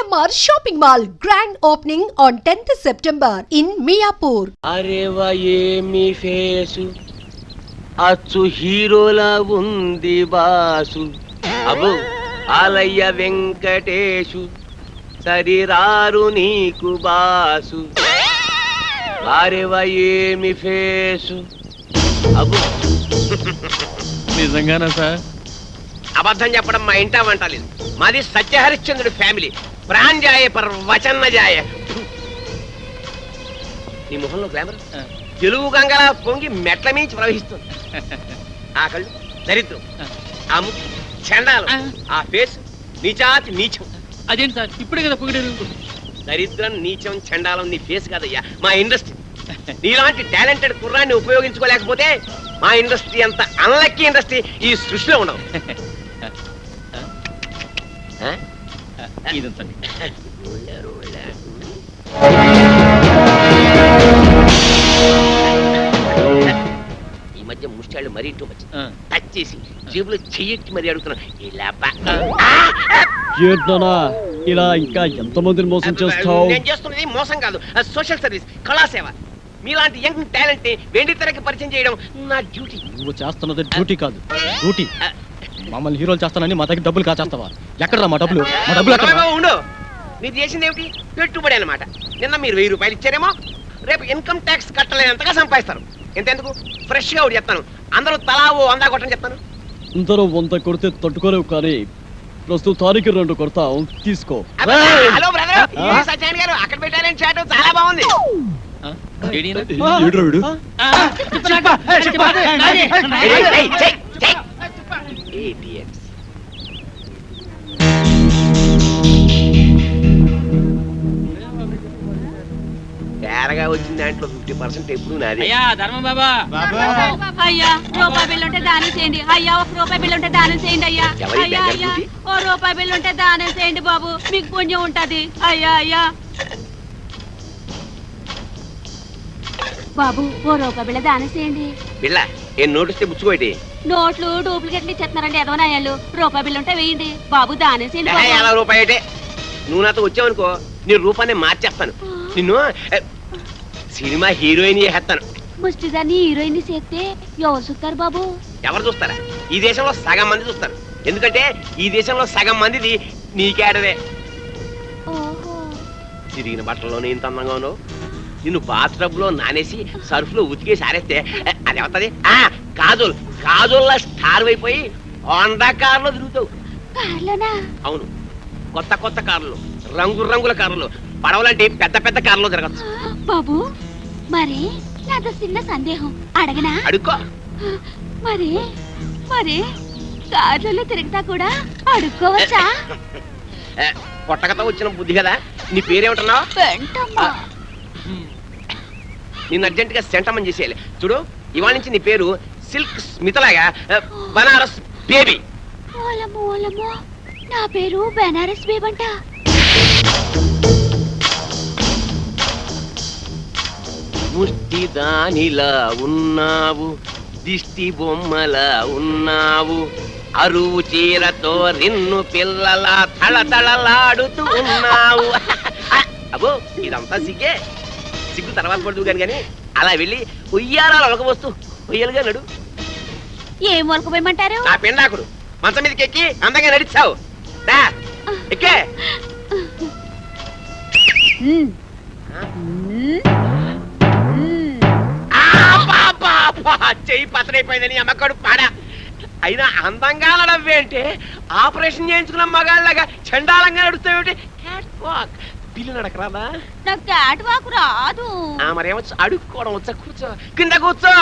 GMR Shopping Mall grand opening on 10th September in Miapur. అరేవా ఏమి face అచ్చు హీరోలా ఉంది బాసు అబ్బో ఆలయ్య వెంకటేశు సరిరారు నీకు బాసు అరేవా ఏమి ఫేసు అబ్బో నిజంగానా సార్? అబద్ధం చెప్పడం మా ఇంటా వంటలేదు. మాది సత్యహరిశ్చంద్రుడి ఫ్యామిలీ. ప్రాణజాయ పర్ వచన్న జాయ. నీ మొహంలో గ్లామర్ తెలుగు గంగలా పొంగి మెట్ల మించి ప్రవహిస్తుంది. ఆ కళ్ళు దరిద్రం, ఆ ముక్కు చండాలం, ఆ ఫేస్ నీచాతి నీచం. అదేంటి సార్ ఇప్పుడే కదా పొగిడారు? దరిద్రం నీచం చండాలం నీ ఫేస్ కాదయ్యా, మా ఇండస్ట్రీ. నీలాంటి టాలెంటెడ్ కుర్రాన్ని ఉపయోగించుకోలేకపోతే మా ఇండస్ట్రీ అంత అన్లక్కీ ఇండస్ట్రీ ఈ సృష్టిలో ఉండవు. ఇదంతండి. ఈ మధ్య ముష్టాళ్ళు మరీ టూ మచ్. టచ్ చేసి జేబులో చెయ్యెట్టి మరీ అడుగుతున్నాను. ఇలా ఇంకా ఎంతమందిని మోసం చేస్తావు? నేను చేస్తున్నది మోసం కాదు, సోషల్ సర్వీస్, కళాసేవ. మీలాంటి యంగ్ టాలెంట్ ని వెండి తెరకి పరిచయం చేయడం నా డ్యూటీ. నువ్వు చేస్తున్నది డ్యూటీ కాదు, డ్యూటీ. మమ్మల్ని హీరోలు చేస్తానని మా దగ్గర డబ్బులు కాచేస్తావా? ఎక్కడరా మా డబ్బులు? మా డబ్బులు ఎక్కడ? ఉండు, మీరు చేసింది ఏమిటి? పెట్టుబడి అన్నమాట. నిన్న మీరు 1000 రూపాయలు ఇచ్చారేమో, రేపు ఇన్కమ్ ట్యాక్స్ కట్టలేనంతగా సంపాదిస్తారు. ఎంతెందుకు ఫ్రెష్ గా ఒకటి చెప్తాను, అందరూ తలా ఓ 100 కొట్టని చెప్తాను. అందరూ 100 కొడితే తట్టుకోలేవు, కానీ ప్రస్తుతానికి 2 కొడతావు, తీసుకో. హలో బ్రదర్, సత్యాన్ గారు అక్కడ పెట్టారని చాట్ చాలా బాగుంది. తేరగా వచ్చిన దాంట్లో 50% ఎప్పుడు నాది. అయ్యా ధర్మం బాబా. అయ్యా రూపాయి బిల్లు ఉంటే దానం చేయండి. అయ్యా 1 రూపాయి బిల్లు ఉంటే దానం చేయండి. అయ్యా అయ్యా అయ్యా 1 రూపాయి బిల్లు ఉంటే దానం చేయండి బాబు, మీకు పుణ్యం ఉంటది. అయ్యా అయ్యా బాబు 1 రూపాయి బిళ్ళ దానం చేయండి. బిళ్ళ ఏం నోటిస్తే బుచ్చుకోటి? నోట్లు డూప్లికేట్లు ఇచ్చేస్తున్నారండి ఎదవనాయాలు. రూపాయి బిల్లు ఉంటే వేయండి బాబు, దానం చేయండి. 50 రూపాయటే. నువ్వు నాతో వచ్చావనుకో నీ రూపాన్ని మార్చేస్తాను. నిన్ను సినిమా హీరోయిన్ చేస్తాను. ముష్టిదాన్ని హీరోయిన్ చేస్తే ఎవరు చూస్తారు బాబు? ఎవరు చూస్తారా? ఈ దేశంలో సగం మంది చూస్తారు. ఎందుకంటే ఈ దేశంలో సగం మందిది నీకేడవే. ఓహో, తిరిగిన బట్టల్లోనే ఇంత అందంగా ఉన్నావు. నిన్ను బాత్రబ్ లో నానేసి సర్ఫ్ లో ఉతికేసి ఆరేస్తే అదేమవుతుంది? కాజోల్, కాజోల్లా స్టార్ అయిపోయి హోండా కార్లో తిరుగుతావు. కార్లోనా? అవును, కొత్త కొత్త కార్లు, రంగు రంగుల కార్లు, పడవలాంటి పెద్ద పెద్ద కార్లో తిరగచ్చు. బాబు మరి నాతో చిన్న సందేహం అడగనా? అడుక్కో. మరి మరి కార్లలో తిరుగుతా కూడా అడుక్కోవచ్చా? పొట్టకతో వచ్చిన బుద్ధి కదా. నీ పేరేమిటన్నావు? వెంటమ్మా. నిన్ను అర్జెంట్ గా సెంటమని చేసేయాలి. చూడు, ఇవాళ నుంచి నీ పేరు సిల్క్ స్మితలాగా బనారస్ బేబీ. ఓలమ్మో ఓలమ్మో, నా పేరు బెనారస్ బేబంట. ముష్టి దానిలా ఉన్నావు, దిష్టి బొమ్మలా ఉన్నావు, అరువు చీరతో నిన్ను పిల్లలా తళతళలాడుతూ ఉన్నావు. అబ్బో ఇదంతా సిగ్గే. సిగ్గు తర్వాత పడుతూ కానీ అలా వెళ్ళి ఉయ్యారాలు ఒలకబోస్తూ ఉయ్యలుగా నడు. ఏం ఒలకపోయమంటారు? నా పెండాకుడు మంచం మీదకి ఎక్కి అందంగా నడిచావు. ఎక్కే. చెయ్యి పతనైపోయిందని అమ్మకడు పాడా. అయినా అందంగా నడవ్వేంటే ఆపరేషన్ చేయించుకున్న మగాళ్ళగా చండాలంగా నడుస్తావేంటి? పిల్లి నడకరాదా? నాకు క్యాట్ వాక్ రాదు. మరేమొచ్చు? అడుక్కోవడం వచ్చా? కూర్చో, కింద కూర్చో.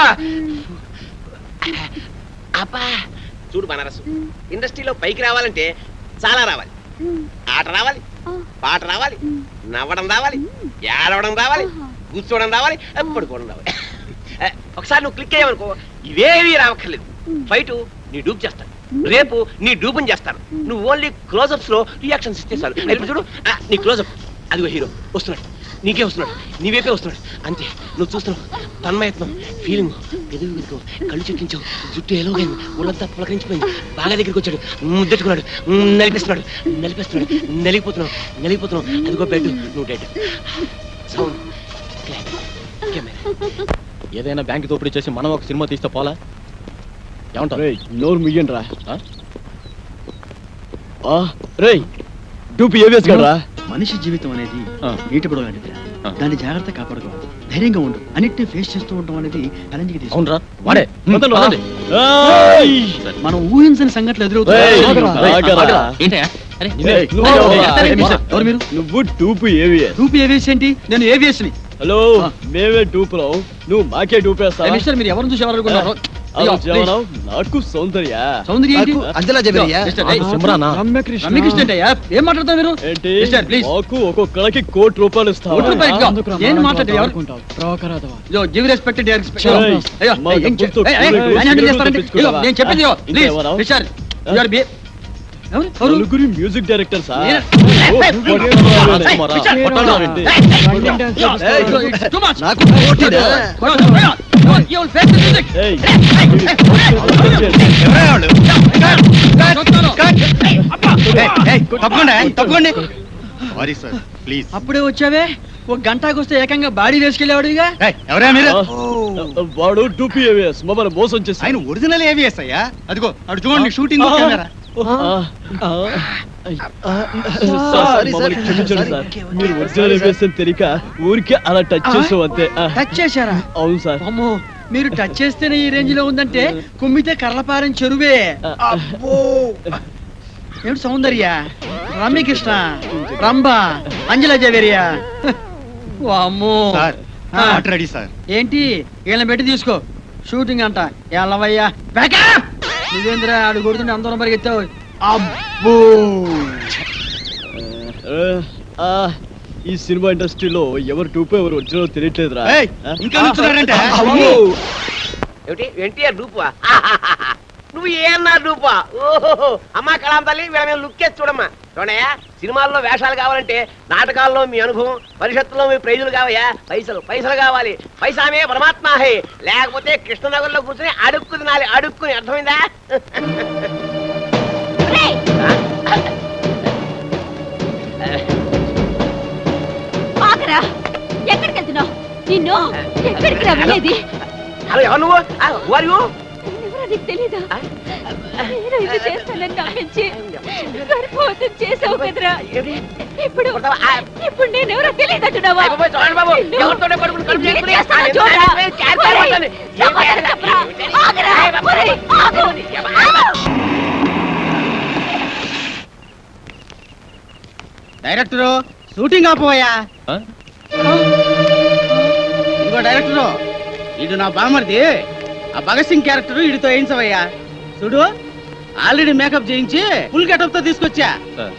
అబ్బా చూడు బనారసు, ఇండస్ట్రీలో పైకి రావాలంటే చాలా రావాలి. ఆట రావాలి, పాట రావాలి, నవ్వడం రావాలి, ఏడవడం రావాలి, కూర్చోవడం రావాలి, పడుకోవడం రావాలి. ఒకసారి నువ్వు క్లిక్ అయ్యావనుకో ఇవేవి రావక్కర్లేదు. ఫైట్ నీ డూప్ చేస్తాను, రేపు నీ డూపుని చేస్తాను. నువ్వు ఓన్లీ క్లోజప్స్ లో రియాక్షన్స్ ఇస్తే చాలు. ఇప్పుడు చూడు నీ క్లోజప్, అదిగో హీరో వస్తున్నాడు. నీకే వస్తున్నాడు, నీవేపే వస్తున్నాడు. అంతే, నువ్వు చూస్తున్నావు, తన్మయత్నం, ఫీలింగ్, ఎదుగు కళ్ళు చెక్కించావు, జుట్టు ఎలాగైంది, ఒళ్ళంతా పులకరించిపోయింది. బాగా దగ్గరికి వచ్చాడు, ముద్దెట్టుకున్నాడు, నలిపిస్తున్నాడు, నలిగిపోతున్నావు. అదిగో బెడ్, నువ్వు డెడ్. Sound, camera. ఏదైనా బ్యాంక్ దోపిడీ చేసి మనం ఒక సినిమా తీస్తే పోలా? ఏమంటారు? నోరు మియ్యండి రా. రేయ్ డూపి ఏవిఎస్ కదరా. మనిషి జీవితం అనేది ఆ. నీటి బుడవ లాంటిది. ఆ. దాన్ని జాగ్రత్త కాపాడుకోవాలి, ధైర్యంగా ఉండు, అన్నిటిని ఫేస్ చేస్తూ ఉండడం అనేది ఛాలెంజ్కి తీసుకుంటాం. అవునరా, వాడే. వదలండి, వదలండి. మనం ఊహించని సంఘటనలు ఏయ్, ఎదురవుతాయి. ఆగరా. ఏంటయ్యా? అరే ఏయ్, నువ్వు- ఎవరు మీరు? నువ్వు డూపు ఏవిఎస్. రూపీ ఏవిఎస్ ఏంటి? నేను ఏవిఎస్ ని. హలో, మేమే డూపులో, నువ్వు మాకే డూపేస్తావా? మిస్టర్, మీరు ఎవరిని చూసి ఎవరు అనుకున్నారు? అలా చెప్పడం, నాకు సౌందర్య. సౌందర్య ఏంటి? అంజలా జబరియా మిస్టర్, ఆ, ఏయ్, సిమ్రానా? రమ్యకృష్ణ ఏంటయ్యా? ఏం మాట్లాడతావు మీరు? ఏంటి మిస్టర్, ప్లీజ్. మాకు ఒక్కొక్కడికి ₹1,00,00,000 ఇస్తావా? ఏం మాట్లాడే గివ్ రెస్పెక్ట్ ఏయ్, మా డబ్బులతో టూరిస్ట్ తెప్పించుకున్నావా? నేను చెప్పేది ఇదిగో, ప్లీజ్ ఇంకేమన్నావు? మిస్టర్, you are be- ఎవరు? ఎవరు? నలుగురి మ్యూజిక్ డైరెక్టర్ సార్. నేను- కొట్టాలంటే It's too much. నాకు పోటీదా? You will face the music. ఏయ్, తప్పకుండా. Sorry sir, please. అప్పుడే వచ్చావే, ఒక గంటకు వస్తే ఏకంగా బాడీ వేసుకెళ్ళేవాడుగా. ఎవరా మీరు? వాడు డూపీ ఏవిఎస్ మమ్మల్ని మోసం చేసి ఆయన ఒరిజినల్ ఏవిఎస్ అయ్యా. అదిగో అటు చూడండి, షూటింగ్ కెమెరా. మమ్మల్ని క్షమించండి సార్, మీరు ఒరిజినల్ ఏవిఎస్ అని తెలియక ఊరికే అలా టచ్ చేసాం అంతే. టచ్ చేశారా? అవును సార్. అమ్మో, మీరు టచ్ చేస్తేనే ఈ రేంజ్ లో ఉందంటే కుమ్మితే కర్లపారం చెరువే. అబ్బో. ఏమిటి సౌందర్య, రమ్యకృష్ణ, రంభ, అంజలా జవేరియా? అమ్మో. సార్, ఆ. Order ready sir. ఏంటి వీళ్ళని పెట్టి తీసుకో, షూటింగ్ అంట. ఎల్లవయ్యా బ్యాకప్. నువ్వేంద్ర ఆడు కొడుతుంటే అందరం పరిగెత్తావు. అబ్బో. ఈ సినిమా ఇండస్ట్రీలో ఎవరు టూపో ఎవరు ఒరిజినల్ తెలియట్లేదురా. ఏయ్, ఇంకా నుంచున్నారంటే? ఏమిటి ఎన్టీఆర్ డూపా? నువ్వు ఏమన్నారు డూపా? ఓహో, అమ్మా కళాం తల్లి, వీళ్ళ మీద లుక్ వేసి చూడమ్మా. చూడయా, సినిమాల్లో వేషాలు కావాలంటే నాటకాల్లో మీ అనుభవం, పరిషత్తులో మీ ప్రైజులు కావయ్యా. పైసలు కావాలి. పైసామే పరమాత్మ హే. లేకపోతే కృష్ణనగర్లో కూర్చొని అడుక్కు తినాలి, అడుక్కుని. అర్థమైందా? ఆగరా, ఎక్కడికి వెళ్తున్నావు? నిన్ను ఎక్కడికి రా వెళ్ళేది? హలో, ఎవరు నువ్వు? వారు ఎవరో నీకు తెలీదా? నేను ఇది చేస్తానని నమ్మించి గర్భవతం చేసావు కదరా. ఇప్పుడు నేనెవరో తెలియదంటున్నావా? చూడండి బాబు, ఎవరితోనే పడుకుని కడుపు నేను చేసుకుని చేస్తాను ఆ చూడరా. క్యారెక్టర్ ఒరేయ్, పడుతుంది. సమాధానం చెప్పరా. ఆగరా, ఒరేయ్, ఆగు. డైరెక్టరు, షూటింగ్ ఆపోయా. ఆ? ఇదిగో డైరెక్టరు, ఇడు నా బామర్ది. ఆ భగత్ సింగ్ క్యారెక్టర్ ఇడితో వేయించవయ్యా. చూడు, ఆల్రెడీ మేకప్ చేయించి ఫుల్ గెటప్ తో తీసుకొచ్చా. సార్,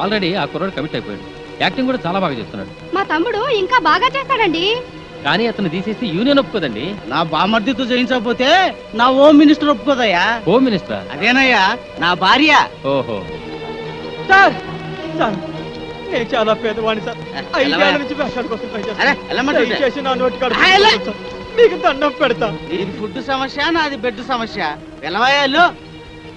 ఆల్రెడీ ఆ కుర్రాడు కమిట్ అయిపోయాడు. యాక్టింగ్ కూడా చాలా బాగా చేస్తున్నాడు. మా తమ్ముడు ఇంకా బాగా చేస్తాడండి. కానీ అతను తీసేసి యూనియన్ ఒప్పుకోదండి. నా బామర్దితో చేయించకపోతే నా హోమ్ మినిస్టర్ ఒప్పుకోదయ్యా. Home minister. అదేనయ్యా నా భార్య. ఓహో, సార్, సార్, నేను చాలా పేదవాణి సార్. వెళ్ళవా? 5 ఏళ్ల నుంచి వేషాల కోసం ట్రై చేస్తాను. అరే, వెళ్ళమంటుంటే. దయచేసి నా నోటి కాడ ఆ, వెళ్ళ. సార్. మీకు దండం పెడతా. ఇది ఫుడ్ సమస్య, నాది బెడ్ సమస్య. వెళ్ళవయ్యాలు.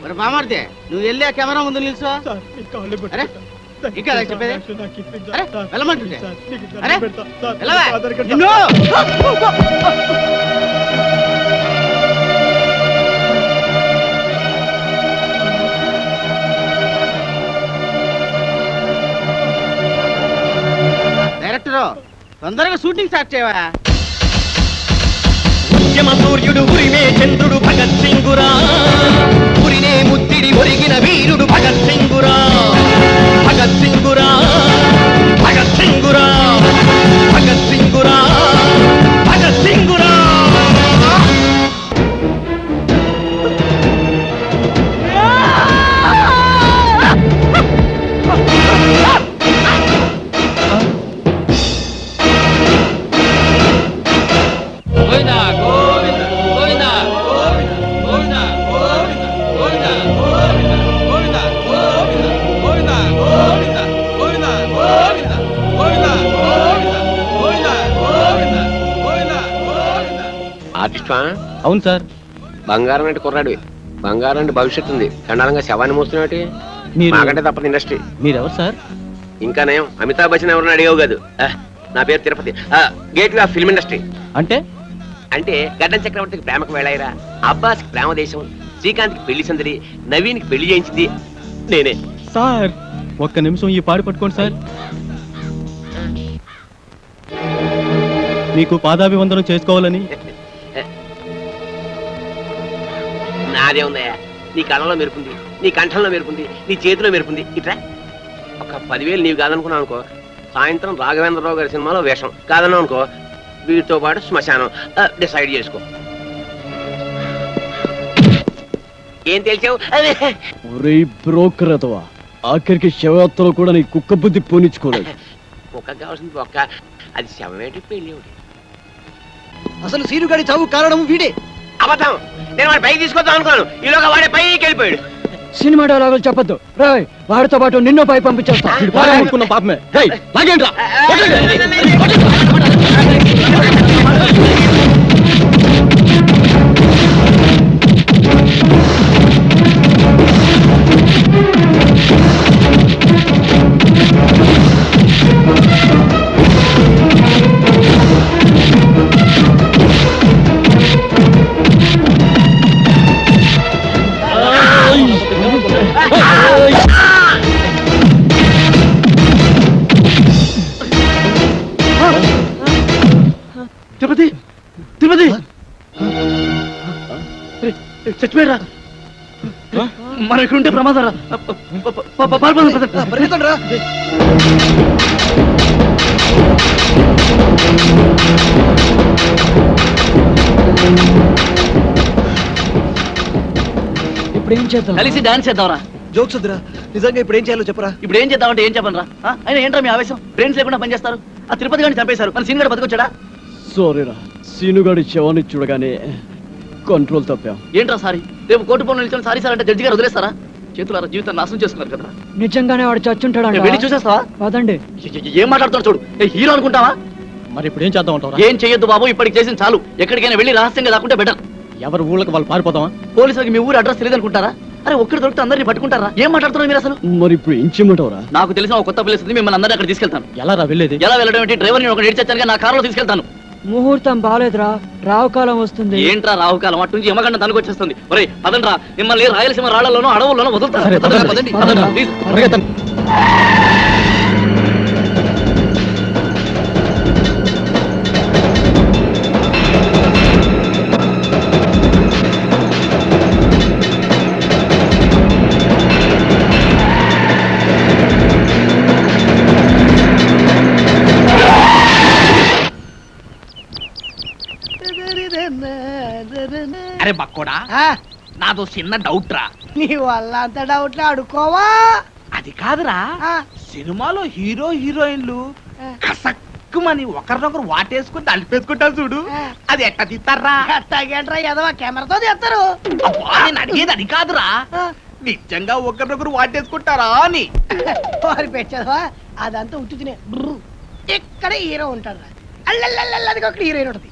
మరి బామర్ది, నువ్వు వెళ్ళి ఆ కెమెరా ముందు నిల్చో. సార్, మీ కాళ్ళు అరే, పట్టుకుంటా. ఇంకా అలా చెప్పేది? దయచేసి నాకు ఇప్పించండి అరే, సార్. వెళ్ళమంటుంటే. సార్, మీకు దండం అరే, పెడతా. సార్, వెళ్ళవా? మీకు ఆధార్ కార్డు నిన్ను. డైరెక్టరు, తొందరగా షూటింగ్ స్టార్ట్ చేయవా. ఉద్యమ సూర్యుడు ఉరిమే చంద్రుడు భగత్ సింగురా, ఉరినే ముద్దిడి ఒరిగిన వీరుడు భగత్ సింగురా, భగత్ సింగురా, భగత్ సింగురా, భగత్ సింగురా, భగత్ సింగురా. గోవిందా గోవిందా గోవిందా గోవిందా గోవిందా గోవిందా గోవిందా గోవిందా గోవిందా గోవిందా గోవిందా ఆర్టిస్టా? అవును సార్. బంగారం అంటే కుర్రాడు, బంగారం అంటే భవిష్యత్తు ఉంది. చండాలంగా శవాన్ని మోస్తున్నాడు. మీరు మాకంటే తప్పదు ఇండస్ట్రీ. మీరెవరు సార్? ఇంకా నయం, అమితాబ్ బచ్చన్ ఎవరన్నా అడిగావు కాదు. నా పేరు Tirupati, gate way of film industry. అంటే అంటే గడ్డం చక్రవర్తికి ప్రేమకు వెళ్ళాయిరా, అబ్బాస్కి ప్రేమ దేశం, శ్రీకాంత్కి పెళ్లి సందడి, నవీన్కి పెళ్లి చేయించింది నేనే. సార్ ఒక్క నిమిషం ఈ పాడి పట్టుకోండి సార్. మీకు పాదాభివందనం చేసుకోవాలని. నాదే ఉందయ్యా, నీ కళ్ళలో మెరుపుంది, నీ కంఠంలో మెరుపుంది, నీ చేతిలో మెరుపుంది. ఇట్లా ఒక 10,000 నీవు కాదనుకున్నావు అనుకో, సాయంత్రం రాఘవేంద్రరావు గారి సినిమాలో వేషం కాదన్నావు అనుకో, వీటితో పాటు శ్మశానం. డిసైడ్ చేసుకో. ఏం తెలిసావు? ఒరే బ్రోకర్ అతవా, ఆఖరికి శవయాత్రలో కూడా నీ కుక్క బుద్ధి పోనిచ్చుకోలేదు. ఒక్క కావాల్సింది ఒక్క, అది శవమేటి పెళ్లి ఒకటి. అసలు సీనుగాడి చావు కారణం వీడే. అబద్ధం, నేను వాడి పైకి తీసుకొద్దాం అనుకున్నాను, ఈలోగా వాడే పైకి వెళ్ళిపోయాడు. సినిమా డైలాగులు చెప్పొద్దు రాయ్, వాడితో పాటు నిన్నో పై పంపించేస్తా. అనుకున్న పాపమే. రేయ్, లాగేండ్రా. తిరుపతి, తిరుపతి చచ్చిపోయారా? మనం ఇక్కడ ఉంటే ప్రమాదం రా. పరిగెత్తండి రా. ఇప్పుడు ఏం చేద్దాం? కలిసి డాన్స్ చేద్దాంరా. జోక్స్ వద్దురా, నిజంగా ఇప్పుడు ఏం చేయాలో చెప్పరా. ఇప్పుడు ఏం చేద్దామంటే ఏం చెప్పను రా. ఆయన ఏంట్రా మీ ఆవేశం? బ్రెయిన్స్ లేకుండా పనిచేస్తారు. ఆ తిరుపతి గారిని చంపేశారు, మన సీన్ గడ బతికొచ్చాడా? సారీరా, సీనుగాడి శవాన్ని చూడగానే కంట్రోల్ తప్పాం. ఏంట్రా సారీ? రేపు కోర్టు పనులు నిల్చొని సారీ సార్ అంటే జడ్జి గారు వదిలేస్తారా? చేతులారా జీవితాన్ని నాశనం చేసుకున్నారు కదా. నిజంగానే వాడు చచ్చుంటాడు. వెళ్ళి చూసేస్తావా? పదండి. ఏం మాట్లాడుతున్నాడు చూడు. హీరో అనుకుంటావా? మరి ఇప్పుడు ఏం చేద్దాం అంటారా? ఏం చెయ్యొద్దు బాబు, ఇప్పటికి చేసిన చాలు. ఎక్కడికైనా వెళ్ళి రహస్యంగా దాక్కుంటే బెటర్. ఎవరి ఊళ్ళకి వాళ్ళు పారిపోతామా? పోలీసులకి మీ ఊరు అడ్రస్ తెలియదు అనుకుంటారా? అరే ఒక్కడి దొరికితే అందరినీ పట్టుకుంటారా? ఏం మాట్లాడుతున్నారు మీరు అసలు? మరి ఇప్పుడు ఏం చేయమంటావురా? నాకు తెలిసిన ఒక కొత్త ప్లేస్ ఉంది, మిమ్మల్ని అందరినీ అక్కడ తీసుకెళ్తాను. ఎలా రా వెళ్ళేది? ఎలా వెళ్ళడం ఏంటి? డ్రైవర్ నేను ఒక నేర్చాను, నా కారులో తీసుకెళ్తాను. ముహూర్తం బాలేదురా, రావుకాలం వస్తుంది. ఏంట్రా రావుకాలం? అటు నుంచి యమగండం తనకు వచ్చేస్తుంది. ఒరే పదండ్రా, మిమ్మల్ని రాయలసీమ రాళ్లలోనూ అడవుల్లోనూ వదులుతారు. సరే, పదండి. పదండి. పదండి. ప్లీజ్. పరిగెత్తండి. అరే బక్కోడా, నాదో చిన్న డౌట్ రా. నీ వల్ల అంత డౌట్లు అడుకోవా? అది కాదురా, సినిమాలో హీరో హీరోయిన్లు కసక్కుమని ఒకరినొకరు వాటేసుకుని తలిపేసుకుంటారు చూడు, అది ఎట్ట తీస్తారా? అట్టాగేంట్రా ఎదవా, కెమెరాతో తీస్తారు. అబ్బా, నేను అడిగేది అది కాదురా, నిజంగా ఒకరినొకరు వాటేసుకుంటారా అని. వారి పెట్టదవా, అదంతా ఉత్తునే. ఇక్కడ హీరో ఉంటాడు రా, అల్లల్లల్లది ఒక హీరోయిన్ ఉంటుంది.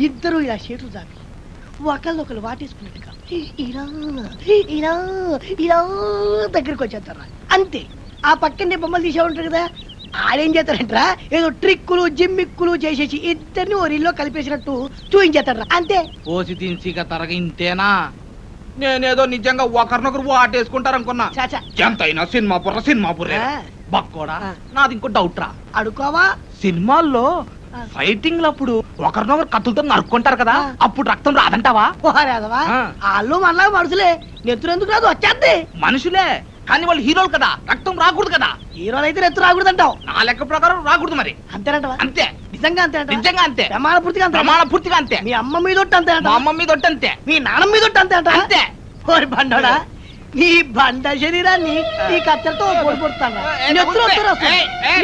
ఇద్దరు ఇలా చేతులు చాపి ఒకళ్ళొకళ్ళు వాటేసుకున్నట్టుగా ఇలా ఇలా ఇలా దగ్గరికి వచ్చేస్తారా. అంతే. ఆ పక్కనే బొమ్మలు తీసే ఉంటారు కదా, ఆడేం చేస్తారంటరా, ఏదో ట్రిక్కులు జిమ్మిక్కులు చేసేసి ఇద్దరిని ఓ రీల్లో కలిపేసినట్టు చూయించేస్తాడు. అంతే. పోసి తిన్సిగా తరగ ఇంతేనా? నేనేదో నిజంగా ఒకరినొకరు వాటేసుకుంటారు అనుకున్నా. చాచా ఎంతైనా సినిమా బుర్రే. బక్కోడా, నాది ఇంకో డౌట్ రా. అడుకోవా? సినిమాల్లో ఫైటింగ్ అప్పుడు ఒకరినొకరు కత్తులతో నరుక్కుంటారు కదా, అప్పుడు రక్తం రాదంటావా? పోరాదవా, వాళ్ళు మనలా మనుషులే, నెత్తురు ఎందుకు రాదు, వచ్చేద్ది. మనుషులే కానీ వాళ్ళు హీరోలు కదా, రక్తం రాకూడదు కదా. హీరోలు అయితే నెత్తు రాకూడదు అంటావు. నా లెక్క ప్రకారం రాకూడదు మరి. అంతేనంటవా? అంతే. నిజంగా అంతే. నిజంగా అంతే. ప్రమాణ పూర్తిగా అంతే. ప్రమాణ పూర్తిగా అంతే. మీ అమ్మ మీద ఒట్టు అంతే. మా అమ్మ మీద ఒట్టు అంతే. మీ నాన్న మీద ఒట్టు అంతే అంతే. ఓరి బండోడా, నీ బండ శరీరాన్ని ఈ కత్తెరతో పొడిపోతాను. నెత్తురు వస్తారు.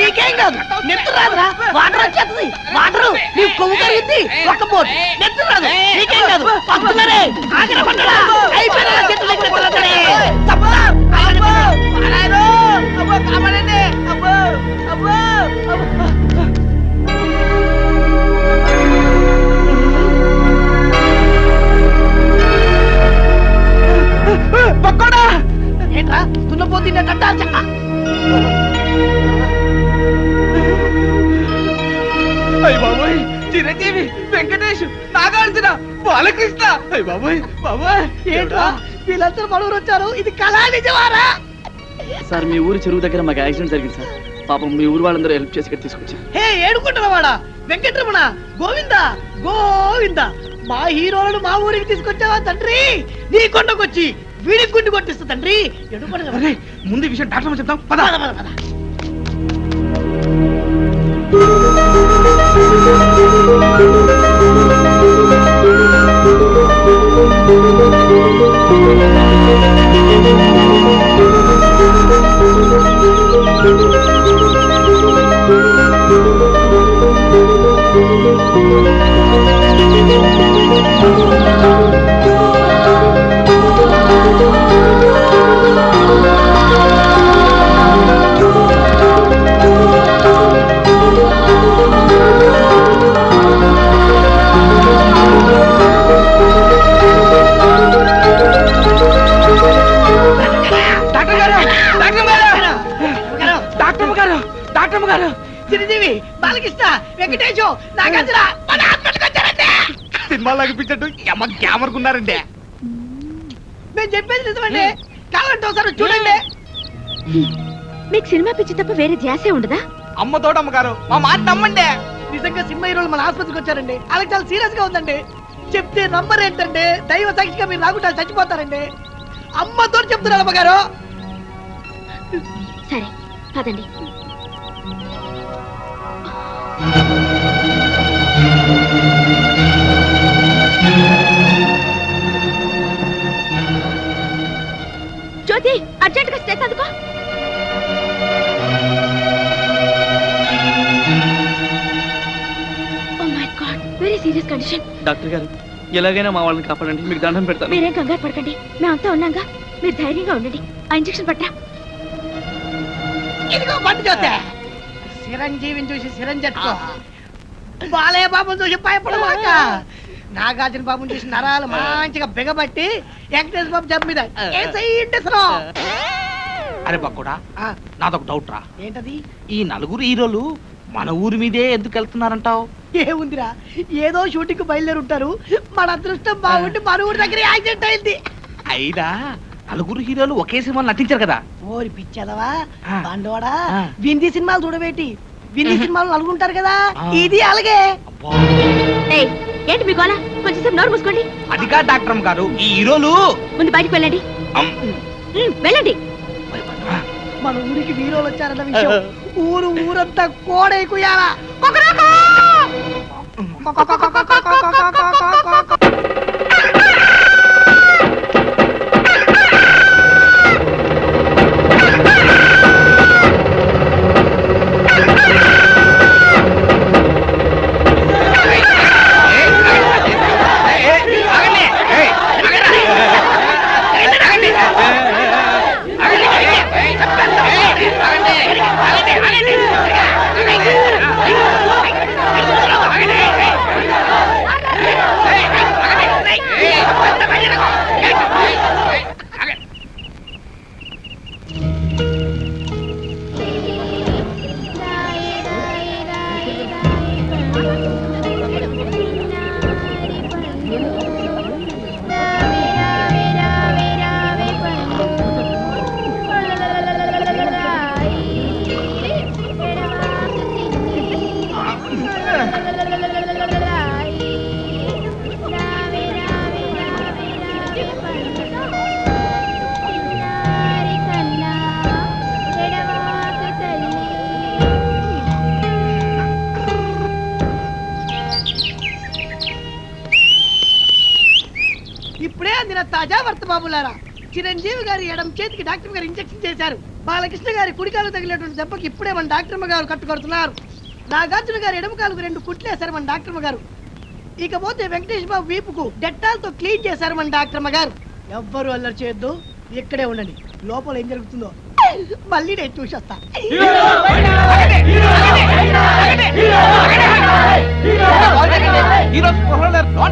నీకేం కాదు, నెత్తురు రాదురా, వాటర్ వచ్చేస్తుంది. వాటర్ నీ కొవ్వు కరిగింది, ఒక్క పోటు నెత్తురు రాదు. నీకేం కాదు. వస్తున్నారే, ఆగిన బండోడా, అయిపోయినా చెట్టు దగ్గర కొలకడే. తప్పుదా, ఆగిన బండోడా. అబ్బో, కాపాడండి. అబ్బో, అబ్బో, అబ్బో. అయ్య బాబోయ్, చిరంజీవి, వెంకటేష్, నాగార్జున, బాలకృష్ణ. అయ్య బాబోయ్ బాబోయ్, ఏంట్రా వీళ్ళందరూ మనూరు వచ్చారు, ఇది కళా నిజమారా? సార్ మీ ఊరి చెరువు దగ్గర మాకు యాక్సిడెంట్ జరిగింది సార్. పాపం మీ ఊరు వాళ్ళందరూ హెల్ప్ చేసి ఇక్కడ తీసుకొచ్చారు. హే ఏడుకుంటున్నవాడా వెంకటరమణ, గోవింద గోవింద, మా హీరోలను మా ఊరికి తీసుకొచ్చావా తండ్రి? నీ కొండకొచ్చి వీడికి గుండి కొట్టిస్తా తండ్రి. అరే, ముందు ఈ విషయం డాక్టర్ చెప్తాం పద. చిరంజీవి, బాలకృష్ణ, వెంకటేశు, నాగార్జున మన హాస్పిటల్కి వచ్చారండి. సినిమాలు అనిపించట్టు అమ్మ గ్యామర్కున్నారండి. మేము చెప్పేది నిజమండి, కావాలంటే ఒకసారి చూడండి. మీకు సినిమా పిచ్చి తప్ప వేరే ధ్యాసే ఉండదా? అమ్మ తోట అమ్మగారు, మా మాట నమ్మండి. నిజంగా సినిమా హీరోలు మన ఆసుపత్రికి వచ్చారండి. అలాగే చాలా సీరియస్ గా ఉందండి. చెప్తే నంబర్ ఏంటంటే దైవ సాక్షిగా మీరు రాకుండా చచ్చిపోతారండి. అమ్మతో చెప్తున్నారు అమ్మగారు. సరే పదండి. జ్యోతి, అర్జెంట్ గా స్టేట్ అందుకో. Oh my god, very serious condition. Doctor గారు ఎలాగైనా మా వాళ్ళని కాపాడండి, మీకు దండం పెడతాను. మీరేం కంగారు పడకండి, మేమంతా ఉన్నాగా. మీరు ధైర్యంగా ఉండండి. ఆ ఇంజెక్షన్ పట్టా. ఇదిగో బండి చూస్తే చిరంజీవిని చూసి చిరంజట్టుకో, బాలయ్య బాబుని చూసి భయపడమాక, నాగార్జున బాబుని చూసి నరాలు మంచిగా బిగబట్టి వెంకటేశ్వర బాబు జబ్బు మీద అరే బక్కుడా, నాదొక డౌట్ రా. ఏంటది? ఈ నలుగురు హీరోలు మన ఊరి మీదే ఎందుకు వెళ్తున్నారంటావు? ఏముందిరా, ఏదో షూటింగ్ బయలుదేరి ఉంటారు. మన అదృష్టం బాగుండి మన ఊరి దగ్గర యాక్సిడెంట్ అయింది. అయినా నలుగురు హీరోలు ఒకే సినిమాలు నటించారు కదా. ఓరి పిచ్చదవా ఆ. బండోడా, ఆ. వింది సినిమాలు చూడబెట్టి వింది సినిమాలు నలుగుంటారు కదా, ఇది అలాగే. ఏయ్, ఏంటి మీ గోల? కొంచెంసేపు నోరు మూసుకోండి. అది కాదు డాక్టర్ అమ్మ గారు, ఈ హీరోలు ముందు బయటికి వెళ్ళండి. వెళ్ళండి. మన ఊరికి వీరోలు వచ్చారన్న విషయం ఊరంతా కోడై కుయ్యాలా. ఇప్పుడే అందిన తాజా వార్త బాబులారా, చిరంజీవి గారి ఎడం చేతికి డాక్టర్ గారు ఇంజెక్షన్ చేశారు. బాలకృష్ణ గారి కుడికాలు తగిలేటువంటి దెబ్బకి ఇప్పుడే మన డాక్టర్ గారు కట్టుకొడుతున్నారు. నాగార్జున గారి ఎడమ కాలుకు 2 కుట్లేశారు మన డాక్టర్ గారు. ఇకపోతే వెంకటేష్ బాబు వీపుకు డెట్టాల్తో క్లీన్ చేశారు మన డాక్టర్ గారు. ఎవ్వరు అల్లరి చేయొద్దు, ఇక్కడే ఉండండి. లోపల ఏం జరుగుతుందో మళ్ళీ నేను చూసొస్తా.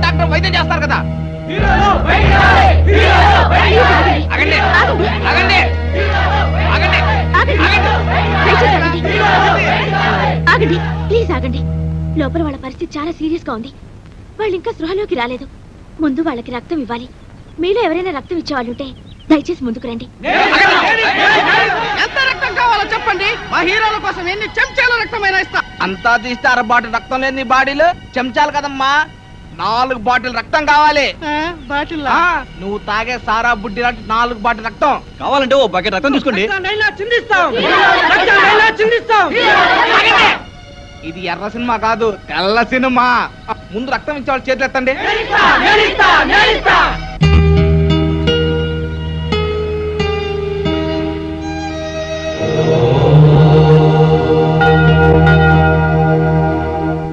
డాక్టర్ వైద్యం చేస్తారు కదా. ఆగండి, ఆగండి, ఆగండి, ఆగండి, ప్లీజ్ ఆగండి. లోపల వాళ్ళ పరిస్థితి చాలా సీరియస్ గా ఉంది. వాళ్ళు ఇంకా స్పృహలోకి రాలేదు. ముందు వాళ్ళకి రక్తం ఇవ్వాలి. మీలో ఎవరైనా రక్తం ఇచ్చేవాళ్ళుంటే దయచేసి ముందుకు రండి. ఎంత రక్తం కావాలో చెప్పండి, మా హీరోల కోసం ఎన్ని చెంచాల రక్తమైనా ఇస్తా. అంతా తీస్తే 6 బాటిల్ రక్తం లేదు నీ బాడీలో. చెంచాలు కదమ్మా, 4 బాటిల్ రక్తం కావాలి. బాటిల్ ఆ, నువ్వు తాగే సారా బుడ్డి లాంటి 4 బాటిల్ రక్తం కావాలంటే ఓ బకెట్ రక్తం తీసుకోండి. ఇది ఎర్ర సినిమా కాదు, తెల్ల సినిమా. ముందు రక్తం ఇచ్చే వాళ్ళు చేతులు ఎత్తండి.